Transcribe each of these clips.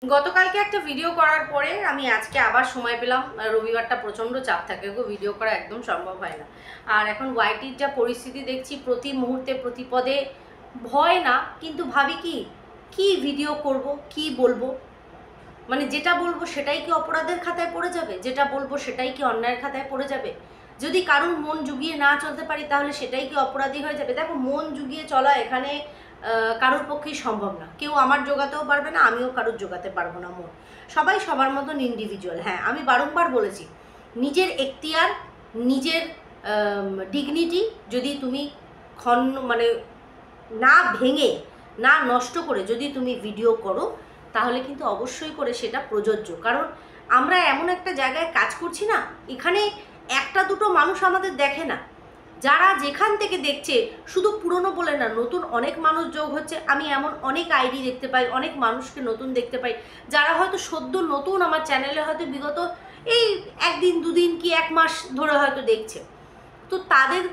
গতকালকে একটা ভিডিও করার পরে আমি আজকে আবার সময় পেলাম। রবিবারটা প্রচণ্ড চাপ থাকে গো, ভিডিও করা একদম সম্ভব হয় না। আর এখন ওয়াইটির যা পরিস্থিতি দেখছি, প্রতি মুহূর্তে প্রতি পদে ভয় না, কিন্তু ভাবি কি ভিডিও করব, কি বলবো, মানে যেটা বলবো সেটাই কি অপরাধের খাতায় পড়ে যাবে, যেটা বলবো সেটাই কি অন্যায়ের খাতায় পড়ে যাবে। যদি কারুর মন জুগিয়ে না চলতে পারি তাহলে সেটাই কি অপরাধী হয়ে যাবে। দেখো, মন জুগিয়ে চলা এখানে কারোর পক্ষেই সম্ভব না। কেউ আমার জোগাতেও পারবে না, আমিও কারোর জোগাতে পারবো না মন। সবাই সবার মতন ইন্ডিভিজুয়াল। হ্যাঁ, আমি বারংবার বলেছি, নিজের এখতিয়ার, নিজের ডিগনিটি যদি তুমি মানে না ভেঙে, না নষ্ট করে যদি তুমি ভিডিও করো, তাহলে কিন্তু অবশ্যই করে সেটা প্রযোজ্য। কারণ আমরা এমন একটা জায়গায় কাজ করছি না, এখানে একটা দুটো মানুষ আমাদের দেখে না। যারা যেখান থেকে দেখছে, শুধু পুরনো বলে না, নতুন অনেক মানুষ যোগ হচ্ছে। আমি এমন অনেক আইডি দেখতে পাই, অনেক মানুষকে নতুন দেখতে পাই, যারা হয়তো সদ্য নতুন আমার চ্যানেলে হয়তো বিগত এই একদিন দুদিন কি এক মাস ধরে হয়তো দেখছে। তো তাদের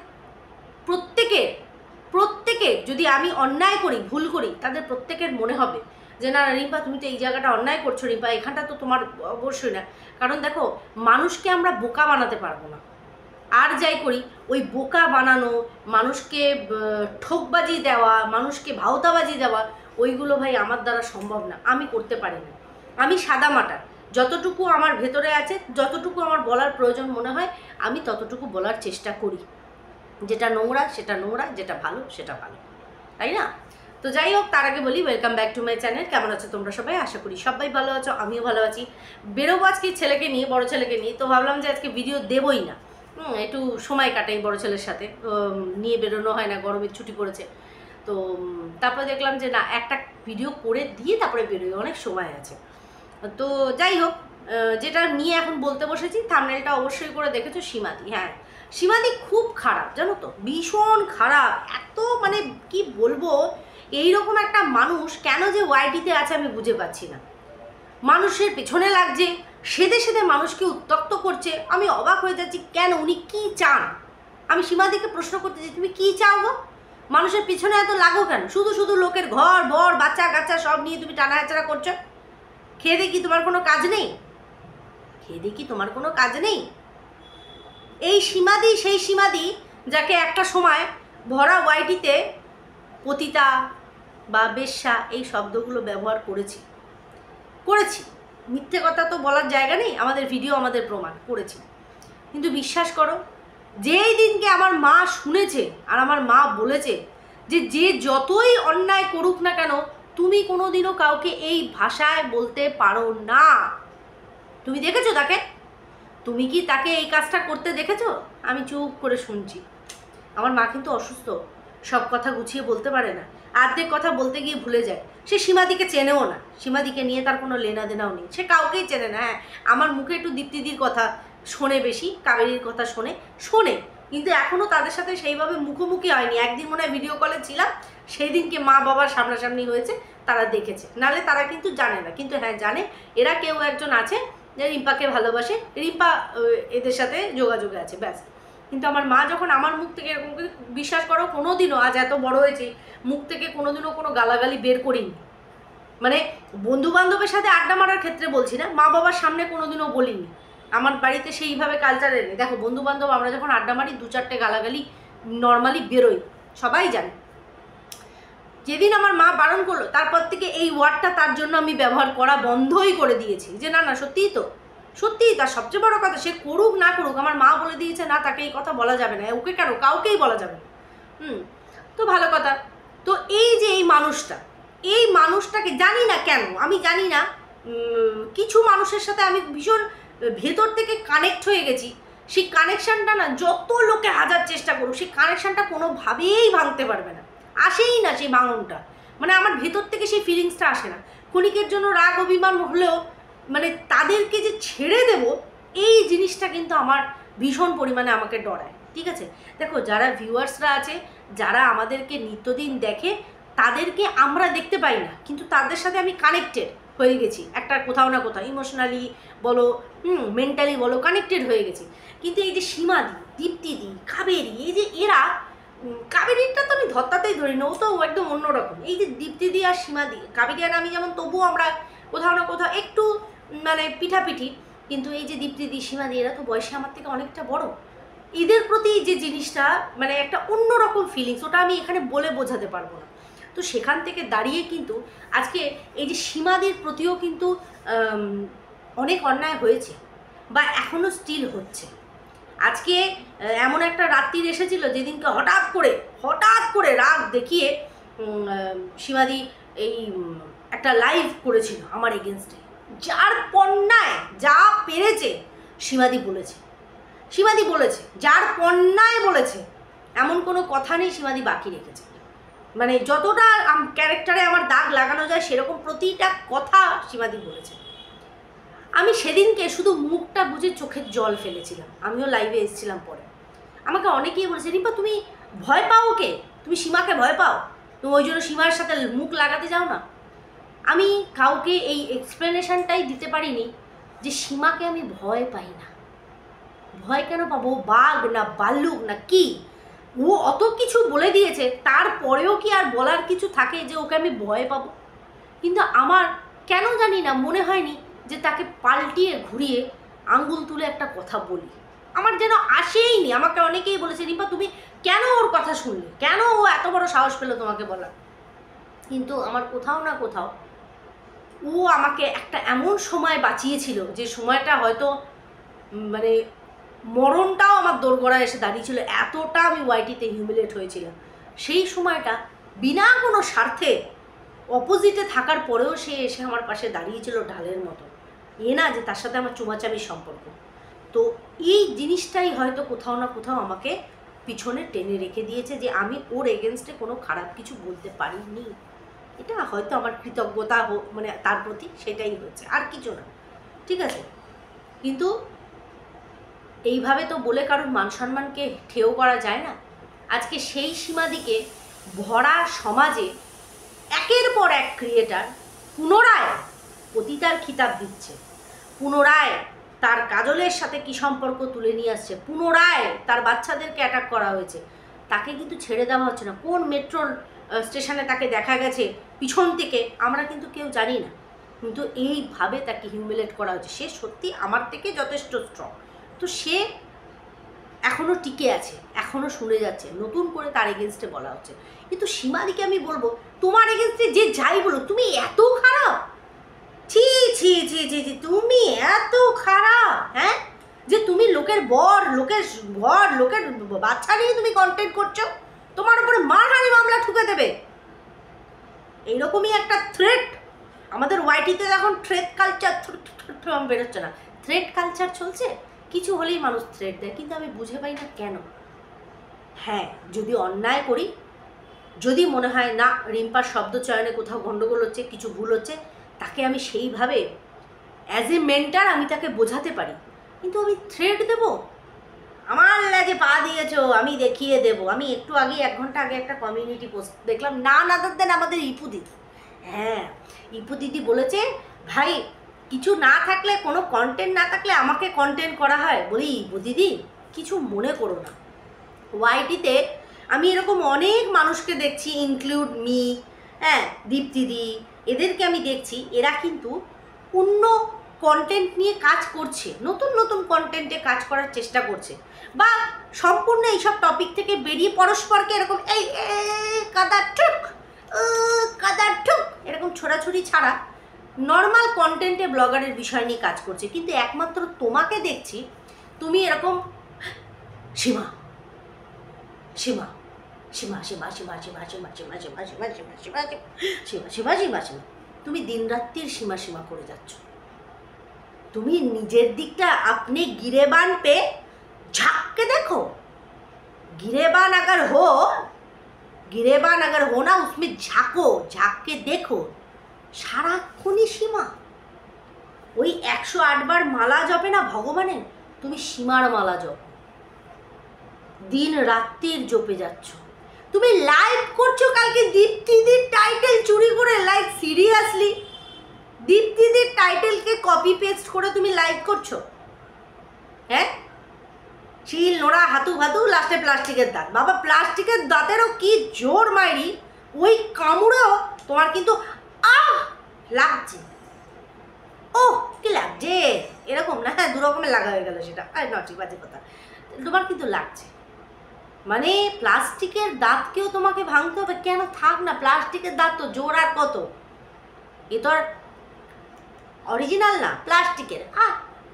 প্রত্যেকের যদি আমি অন্যায় করি, ভুল করি, তাদের প্রত্যেকের মনে হবে যে না রিম্পা, তুমি তো এই জায়গাটা অন্যায় করছো, রিম্পা এখানটা তো তোমার অবশ্যই না। কারণ দেখো, মানুষকে আমরা বোকা বানাতে পারবো না। আর যাই করি, ওই বোকা বানানো, মানুষকে ঠকবাজি দেওয়া, মানুষকে ভাওতাবাজি দেওয়া, ওইগুলো ভাই আমার দ্বারা সম্ভব না, আমি করতে পারি না। আমি সাদামাটা, যতটুকু আমার ভেতরে আছে, যতটুকু আমার বলার প্রয়োজন মনে হয়, আমি ততটুকু বলার চেষ্টা করি। যেটা নোংরা সেটা নোংরা, যেটা ভালো সেটা ভালো, তাই না? তো যাই হোক, তার আগে বলি, welcome back to my channel. কেমন আছো তোমরা সবাই? আশা করি সবাই ভালো আছো, আমিও ভালো আছি। বেরোবো আজকে ছেলেকে নিয়ে, বড় ছেলেকে নিয়ে, তো ভাবলাম যে আজকে ভিডিও দেবই না, একটু সময় কাটাই বড় ছেলের সাথে, নিয়ে বেরোনো হয় না, গরমের ছুটি পড়েছে। তো তারপরে দেখলাম যে না, একটা ভিডিও করে দিয়ে তারপরে বেরোই, অনেক সময় আছে। তো যাই হোক, যেটা নিয়ে এখন বলতে বসেছি, থাম্বনেলটা অবশ্যই করে দেখেছো, সীমাদি। হ্যাঁ, সীমাদি খুব খারাপ, জানো তো, ভীষণ খারাপ। এত মানে কি বলবো, এইরকম একটা মানুষ কেন যে ওয়াইটিতে আছে আমি বুঝে পাচ্ছি না। মানুষের পেছনে লাগছে, সেদে সেদে মানুষকে উত্ত্যক্ত করছে। আমি অবাক হয়ে যাচ্ছি, কেন, উনি কি চান? আমি সীমাদিকে প্রশ্ন করতে চাই, তুমি কি চাও গো? মানুষের পিছনে এত লাগো কেন? শুধু শুধু লোকের ঘর বর বাচ্চা কাচ্চা সব নিয়ে তুমি টানাহাচড়া করছো। খেয়ে দেখি তোমার কোনো কাজ নেই? খেয়ে দেখি তোমার কোনো কাজ নেই? এই সীমাদি সেই সীমাদি, যাকে একটা সময় ভরা ওয়াইটিতে পতিতা বা বেশ্যা এই শব্দগুলো ব্যবহার করেছি। মিথ্যে কথা তো বলার জায়গা নেই, আমাদের ভিডিও আমাদের প্রমাণ করেছি। কিন্তু বিশ্বাস করো, যেই দিনকে আমার মা শুনেছে আর আমার মা বলেছে যে যে যতই অন্যায় করুক না কেন, তুমি কোনোদিনও কাউকে এই ভাষায় বলতে পারো না। তুমি দেখেছো তাকে? তুমি কি তাকে এই কাজটা করতে দেখেছো? আমি চুপ করে শুনছি। আমার মা কিন্তু অসুস্থ, সব কথা গুছিয়ে বলতে পারে না, অর্ধেক কথা বলতে গিয়ে ভুলে যায়। সে সীমাদিকে চেনেও না, সীমাদিকে নিয়ে তার কোনো লেনা দেনাও নেই, সে কাউকেই চেনে না। হ্যাঁ, আমার মুখে একটু দীপ্তিদির কথা শোনে বেশি, কাবেরীর কথা শোনে, কিন্তু এখনও তাদের সাথে সেইভাবে মুখোমুখি হয়নি। একদিন মনে হয় ভিডিও কলে ছিলাম, সেই দিনকে মা বাবার সামনাসামনি হয়েছে, তারা দেখেছে, নাহলে তারা কিন্তু জানে না। কিন্তু হ্যাঁ জানে, এরা কেউ একজন আছে যে রিম্পাকে ভালোবাসে, রিম্পা এদের সাথে যোগাযোগে আছে, ব্যাস। কিন্তু আমার মা যখন আমার মুখ থেকে এরকম, বিশ্বাস করো কোনোদিনও, আজ এত বড় হয়েছে, মুখ থেকে কোনোদিনও কোনো গালাগালি বের করিনি। মানে বন্ধু বান্ধবের সাথে আড্ডা মারার ক্ষেত্রে বলছি না, মা বাবার সামনে কোনোদিনও বলিনি। আমার বাড়িতে সেইভাবে কালচারে নেই। দেখো, বন্ধু বান্ধব আমরা যখন আড্ডা মারি, দু চারটে গালাগালি নর্মালি বেরোই, সবাই জানে। যেদিন আমার মা বারণ করলো, তারপর থেকে এই ওয়ার্ডটা তার জন্য আমি ব্যবহার করা বন্ধই করে দিয়েছি। যে না না, সত্যিই তো, সত্যিই। তার সবচেয়ে বড় কথা, সে করুক না করুক, আমার মা বলে দিয়েছে না, তাকে এই কথা বলা যাবে না, ওকে কেন, কাউকেই বলা যাবে না। তো ভালো কথা। তো এই যে এই মানুষটাকে জানি না কেন, আমি জানি না, কিছু মানুষের সাথে আমি ভীষণ ভেতর থেকে কানেক্ট হয়ে গেছি। সেই কানেকশানটা না, যত লোকে হাজার চেষ্টা করুক, সেই কানেকশানটা কোনোভাবেই ভাঙতে পারবে না, আসেই না সেই ভাঙনটা। মানে আমার ভেতর থেকে সেই ফিলিংসটা আসে না। ক্ষণিকের জন্য রাগ অভিমান হলেও, মানে তাদেরকে যে ছেড়ে দেব, এই জিনিসটা কিন্তু আমার ভীষণ পরিমাণে আমাকে ডরায়। ঠিক আছে, দেখো, যারা ভিউয়ার্সরা আছে, যারা আমাদেরকে নিত্যদিন দেখে, তাদেরকে আমরা দেখতে পাই না, কিন্তু তাদের সাথে আমি কানেক্টেড হয়ে গেছি একটা কোথাও না কোথাও, ইমোশনালি বলো, মেন্টালি বলো, কানেক্টেড হয়ে গেছি। কিন্তু এই যে সীমাদি, দীপ্তিদি, কাবেরী, এই যে এরা, কাবেরীটা তো আমি ধত্তাতেই ধরি না, ও তো একদম অন্যরকম। এই যে দীপ্তিদি আর সীমাদি, কাবেরী আর আমি যেমন তবুও আমরা কোথাও না কোথাও একটু মানে পিঠাপিঠি, কিন্তু এই যে দীপ্তিদি, সীমাদি, এরা তো বয়সে আমার থেকে অনেকটা বড়। এদের প্রতি যে জিনিসটা মানে একটা অন্যরকম ফিলিংস, ওটা আমি এখানে বলে বোঝাতে পারবো না। তো সেখান থেকে দাঁড়িয়ে কিন্তু আজকে এই যে সীমাদির প্রতিও কিন্তু অনেক অন্যায় হয়েছে বা এখনও স্টিল হচ্ছে। আজকে এমন একটা রাত্রির এসেছিল যেদিনকে হঠাৎ করে রাগ দেখিয়ে সীমাদি এই একটা লাইভ করেছিল আমার এগেনস্টে, যার পণ্যায় যা পেরেছে সীমাদি বলেছে, যার পণ্যায় বলেছে, এমন কোনো কথা নেই সীমাদি বাকি রেখেছে। মানে যতটা ক্যারেক্টারে আমার দাগ লাগানো যায় সেরকম প্রতিটা কথা সীমাদি বলেছে। আমি সেদিনকে শুধু মুখটা বুঝে চোখের জল ফেলেছিলাম। আমিও লাইভে এসেছিলাম পরে, আমাকে অনেকেই বলেছে, রিম্পা তুমি ভয় পাও ওকে, তুমি সীমাকে ভয় পাও, তুমি ওই জন্য সীমার সাথে মুখ লাগাতে যাও না। আমি কাউকে এই এক্সপ্লেনেশনটাই দিতে পারিনি যে সীমাকে আমি ভয় পাই না। ভয় কেন পাবো? বাঘ না ভাল্লুক না কি? ও অত কিছু বলে দিয়েছে, তারপরেও কি আর বলার কিছু থাকে যে ওকে আমি ভয় পাবো? কিন্তু আমার কেন জানি না মনে হয়নি যে তাকে পাল্টিয়ে ঘুরিয়ে আঙ্গুল তুলে একটা কথা বলি। আমার যেন আসেইনি। আমাকে অনেকেই বলেছে, রিম্পা তুমি কেন ওর কথা শুনলে, কেন ও এত বড় সাহস পেলো তোমাকে বলার? কিন্তু আমার কোথাও না কোথাও ও আমাকে একটা এমন সময় বাঁচিয়েছিল যে সময়টা হয়তো মানে মরণটাও আমার দোরগোড়ায় এসে দাঁড়িয়েছিল, এতটা আমি ওয়াইটিতে হিউমিলেট হয়েছিলাম। সেই সময়টা বিনা কোনো স্বার্থে অপোজিটে থাকার পরেও সে এসে আমার পাশে দাঁড়িয়েছিল ঢালের মতো। না যে তার সাথে আমার চুমাচামির সম্পর্ক। তো এই জিনিসটাই হয়তো কোথাও না কোথাও আমাকে পিছনে টেনে রেখে দিয়েছে যে আমি ওর এগেনস্টে কোনো খারাপ কিছু বলতে পারিনি। এটা হয়তো আমার কৃতজ্ঞতা মানে তার প্রতি, সেটাই হচ্ছে, আর কিছু না। ঠিক আছে, কিন্তু এইভাবে তো বলে কারোর মান সম্মানকে ঠেও করা যায় না। আজকে সেই সীমাদিকে ভরা সমাজে একের পর এক ক্রিয়েটার পুনরায় পতিতার খিতাব দিচ্ছে, পুনরায় তার কাজলের সাথে কি সম্পর্ক তুলে নিয়ে আসছে, পুনরায় তার বাচ্চাদেরকে অ্যাটাক করা হয়েছে, তাকে কিন্তু ছেড়ে দেওয়া হচ্ছে না। কোন মেট্রোর স্টেশনে তাকে দেখা গেছে পিছন থেকে আমরা কিন্তু কেউ জানি না, কিন্তু এইভাবে তাকে হিউমিলেট করা হচ্ছে। সে সত্যি আমার থেকে যথেষ্ট স্ট্রং, তো সে এখনও টিকে আছে, এখনও শুনে যাচ্ছে, নতুন করে তার এগেনস্টে বলা হচ্ছে। কিন্তু সীমাদিকে আমি বলবো, তোমার এগেনস্টে যে যাই বলো, তুমি এত খারাপ? ছি ছি ছি ছি ছি, তুমি এত খারাপ, হ্যাঁ, যে তুমি লোকের লোকের বাচ্চা নিয়ে তুমি কন্টেন্ট করছো, তোমার উপরে মারহানি মামলা ঠুকে দেবে। এইরকমই একটা থ্রেট আমাদের ওয়াইটিতে যখন থ্রেট কালচার বেরোচ্ছে না, থ্রেট কালচার চলছে, কিছু হলেই মানুষ থ্রেট দেয়, কিন্তু আমি বুঝে পাই না কেন। হ্যাঁ, যদি অন্যায় করি, যদি মনে হয় না রিম্পার শব্দ চয়নে কোথাও গণ্ডগোল হচ্ছে, কিছু ভুল হচ্ছে, তাকে আমি সেইভাবে অ্যাজ এ মেন্টার আমি তাকে বোঝাতে পারি, কিন্তু আমি থ্রেট দেব? আমার লাগে পা দিয়েছো আমি দেখিয়ে দেব। আমি একটু আগে 1 ঘন্টা আগে একটা কমিউনিটি পোস্ট দেখলাম, না আদার দেন আমাদের ইপু দিদি। হ্যাঁ, ইপু দিদি বলেছে, ভাই কিছু না থাকলে, কোনো কন্টেন্ট না থাকলে আমাকে কন্টেন্ট করা হয়। বলি ইপু দিদি কিছু মনে করো না, ওয়াইটিতে আমি এরকম অনেক মানুষকে দেখছি, ইনক্লুড মি, হ্যাঁ, দীপ্তিদি, এদেরকে আমি দেখছি, এরা কিন্তু অন্য কন্টেন্ট নিয়ে কাজ করছে, নতুন নতুন কন্টেন্টে কাজ করার চেষ্টা করছে, বা সম্পূর্ণ এইসব টপিক থেকে বেরিয়ে পরস্পরকে এরকম এই কাদার ঠুক এরকম ছোড়াছুড়ি ছাড়া নর্মাল কন্টেন্টে ব্লগারের বিষয় নিয়ে কাজ করছে। কিন্তু একমাত্র তোমাকে দেখছি তুমি এরকম সীমা সীমা সীমা সীমা সীমা সীমা সীমা সীমা সীমা সীমা সীমা সীমা সীমা সীমা সীমা সীমা তুমি দিনরাত্রির সীমা সীমা করে যাচ্ছ। তুমি নিজের দিকটা আপনি गिरेबान पे झाँक के देखो, गिरेबान अगर हो ना उसमें झाँको, झाँक के देखो, সারাক্ষণই সীমা। ওই 108 বার মালা জপে না ভগবানের, তুমি সীমার মালা জপ, দিন রাত্রির জপে যাচ্ছ। তুমি লাইভ করছো কালকে দীপ্তিদির টাইটেল চুরি করে, লাইক সিরিয়াসলি দীপ্তিদির টাইটেলকে কপি পেস্ট করে তুমি লাইভ করছো? হ্যাঁ, শিল নোড়া হাতু ভাতু লাস্টে প্লাস্টিকের দাঁত। বাবা প্লাস্টিকের দাঁতেরও কি জোর মাইরি, ওই কামড়েও তোমার কিন্তু লাগছে। রকমের লাগা হয়ে গেল সেটা, আর নটি বাজে কথা। তোমার কিন্তু লাগছে, মানে প্লাস্টিকের দাঁতকেও তোমাকে ভাঙতে হবে কেন? থাক না, প্লাস্টিকের দাঁত তো জোর আর কত, এ তো আর অরিজিনাল না, প্লাস্টিকের।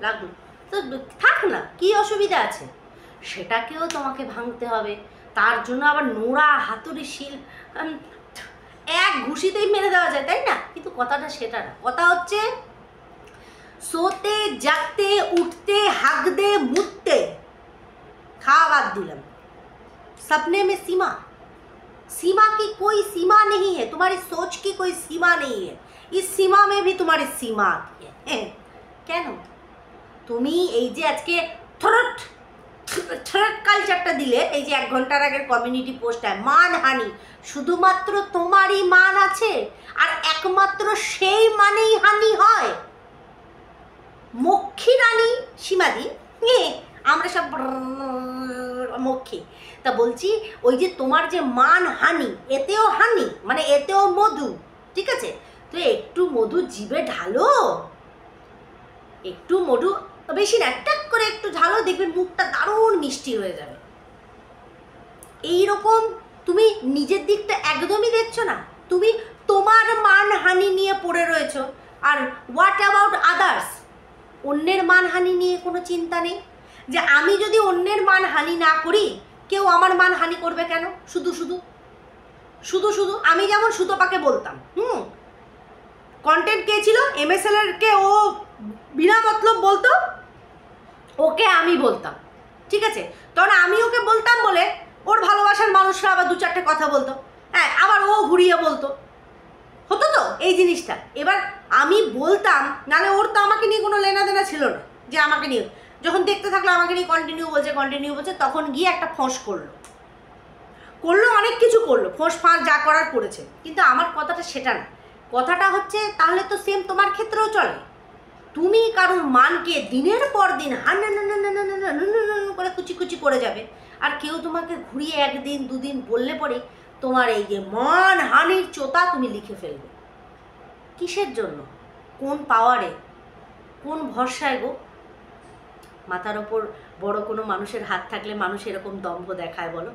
লাগলো তো থাক না, কি অসুবিধা আছে? সেটাকেও তোমাকে ভাঙতে হবে, তার জন্য আবার নোড়া হাতুড়ি শিল এক ঘুষিতেই মেরে দেওয়া যায়, তাই না? কিন্তু কথাটা সেটা না, কথা হচ্ছে सोते जागते उठते हागदे मुतते, खावा बात दिलम, सपने में सीमा, सीमा की कोई सीमा नहीं है, तुम्हारी सोच की कोई सीमा नहीं है, इस सीमा में भी तुम्हारी सीमा आती है। কেন তুমি এই যে আজকে থরট থরট কালচারটা দিলে, এই যে 1 ঘন্টার আগের কমিউনিটি পোস্টে মানহানি, শুধুমাত্র তোমারই মান আছে আর একমাত্র সেই মানেই হানি হয়। মক্ষী রানী সীমাদি, আমরা সব মক্ষী, তা বলছি ওই যে তোমার যে মান হানি, এতেও হানি মানে এতেও মধু, ঠিক আছে? তো একটু মধু জিভে ঢালো, একটু মধু, বেশি না, টাক করে একটু ঢালো, দেখবেন মুখটা দারুণ মিষ্টি হয়ে যাবে। এইরকম তুমি নিজের দিকটা একদমই দেখছো না, তুমি তোমার মানহানি নিয়ে পড়ে রয়েছো। আর হোয়াট অ্যাবাউট আদার্স? অন্যের মানহানি নিয়ে কোনো চিন্তা নেই, যে আমি যদি অন্যের মানহানি না করি কেউ আমার মানহানি করবে কেন? শুধু শুধু শুধু শুধু আমি যেমন সুতপাকে বলতাম, কন্টেন্ট কে ছিল MSL কে, ও বিনা মতলব বলতো, ওকে আমি বলতাম, ঠিক আছে? তখন আমি ওকে বলতাম বলে ওর ভালোবাসার মানুষরা আবার 2-4টে কথা বলতো, হ্যাঁ, আবার ও ঘুরিয়ে বলতো, হতো তো এই জিনিসটা। এবার আমি বলতাম, নাহলে ওর তো আমাকে নিয়ে কোনো লেনাদেনা ছিল না, যে আমাকে নিয়ে যখন দেখতে থাকলো আমাকে নিয়ে কন্টিনিউ বলছে, তখন গিয়ে একটা ফোঁস করলো, অনেক কিছু করলো, ফোঁস ফাঁস যা করার করেছে। কিন্তু আমার কথাটা সেটা না, কথাটা হচ্ছে তাহলে তো সেম তোমার ক্ষেত্রেও চলে। তুমি কারোর মানকে দিনের পর দিন করে কুচি কুচি করে যাবে, আর কেউ তোমাকে ঘুরিয়ে 1 দিন 2 দিন বললে পরে তোমার এই যে মান হানির চোতা তুমি লিখে ফেলবে। কিসের জন্য? কোন পাওয়ারে, কোন ভরসায় গো? মাথার ওপর বড় কোনো মানুষের হাত থাকলে মানুষ এরকম দম্ভ দেখায় বলো?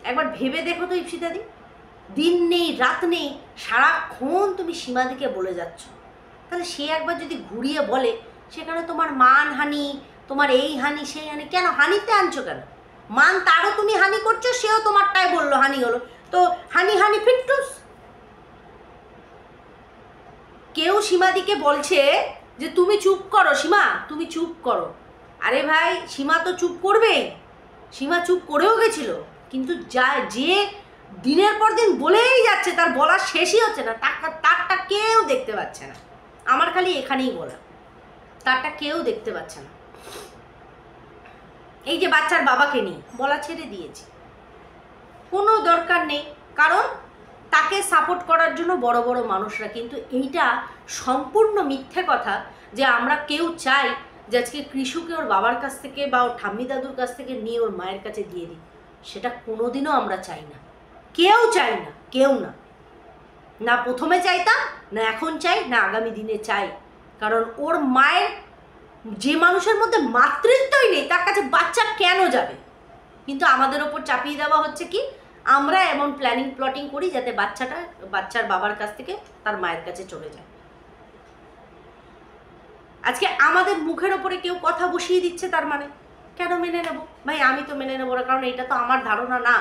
একবার ভেবে দেখো তো ইপসিতাদি, দিন নেই রাত নেই সারাক্ষণ তুমি সীমাদিকে বলে যাচ্ছ, তাহলে সে একবার যদি ঘুরিয়ে বলে, সেখানে তোমার মানহানি, তোমার এই হানি সেই হানি, কেন হানিতে আনছো কেন? মান তারও তুমি হানি করছো, সেও তোমারটাই বললো হানি হলো, তো হানি হানি ফিটটুস। কেউ সীমাদিকে বলছে যে তুমি চুপ করো সীমা, তুমি চুপ করো। আরে ভাই, সীমা তো চুপ করবেই, সীমা চুপ করেও গেছিল, কিন্তু যে দিনের পর দিন বলেই যাচ্ছে, তার বলার শেষই হচ্ছে না, তারটা কেউ দেখতে পাচ্ছে না। আমার খালি এখানেই বলা, তারটা কেউ দেখতে পাচ্ছে না। এই যে বাচ্চার বাবাকে নিয়ে বলা ছেড়ে দিয়েছি, কোনো দরকার নেই, কারণ তাকে সাপোর্ট করার জন্য বড় বড় মানুষরা, কিন্তু এইটা সম্পূর্ণ মিথ্যে কথা যে আমরা কেউ চাই যে আজকে কৃষুকে ওর বাবার কাছ থেকে বা ওর ঠাম্মি দাদুর কাছ থেকে নিয়ে ওর মায়ের কাছে দিয়ে দিই, সেটা কোনোদিনও আমরা চাই না, কেউ চাই না, কেউ না, না প্রথমে চাইতাম, না এখন চাই, না আগামী দিনে চাই। কারণ ওর মায়ের যে মানুষের মধ্যে মাতৃত্বই নেই তার কাছে বাচ্চা কেন যাবে? কিন্তু আমাদের ওপর চাপিয়ে দেওয়া হচ্ছে কি, আমরা এমন প্ল্যাটিং করি যাতে বাচ্চার বাবার কাছ থেকে তার মায়ের কাছে চলে যায়। আজকে আমাদের মুখের ওপরে কেউ কথা বসিয়ে দিচ্ছে, তার মানে কেন মেনে নেব? ভাই আমি তো মেনে নেবো না, কারণ এটা তো আমার ধারণা না,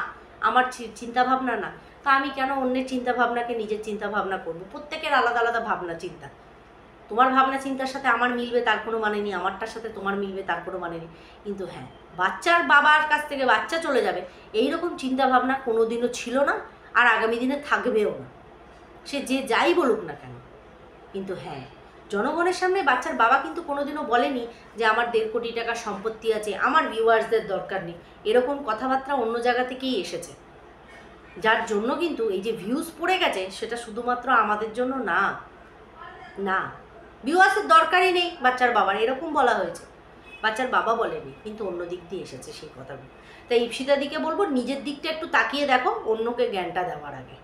আমার চিন্তাভাবনা না, তা আমি কেন অন্যের চিন্তাভাবনাকে নিজের চিন্তাভাবনা করবো? প্রত্যেকের আলাদা আলাদা ভাবনা চিন্তা, তোমার ভাবনা চিন্তার সাথে আমার মিলবে তার কোনো মানে নেই, আমারটার সাথে তোমার মিলবে তার কোনো মানে নেই, কিন্তু হ্যাঁ, বাচ্চার বাবার কাছ থেকে বাচ্চা চলে যাবে এইরকম চিন্তাভাবনা কোনোদিনও ছিল না, আর আগামী দিনে থাকবেও না, সে যে যাই বলুক না কেন। কিন্তু হ্যাঁ, জনগণের সামনে বাচ্চার বাবা কিন্তু কোনোদিনও বলেনি যে আমার 1.5 কোটি টাকা সম্পত্তি আছে, আমার ভিউয়ার্সদের দরকার নেই, এরকম কথাবার্তা অন্য জায়গা থেকেই এসেছে, যার জন্য কিন্তু এই যে ভিউজ পড়ে গেছে সেটা শুধুমাত্র আমাদের জন্য না, না ভিউয়ার্সের দরকারই নেই বাচ্চার বাবার, এরকম বলা হয়েছে, বাচ্চার বাবা বলেনি, কিন্তু অন্য দিক দিয়ে এসেছে সেই কথাগুলো। তাই ইপসিতাদিকে বলবো নিজের দিকটা একটু তাকিয়ে দেখো, অন্যকে জ্ঞানটা দেওয়ার আগে।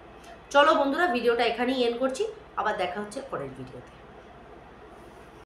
চলো বন্ধুরা, ভিডিওটা এখানেই এন্ড করছি, আবার দেখা হচ্ছে পরের ভিডিওতে।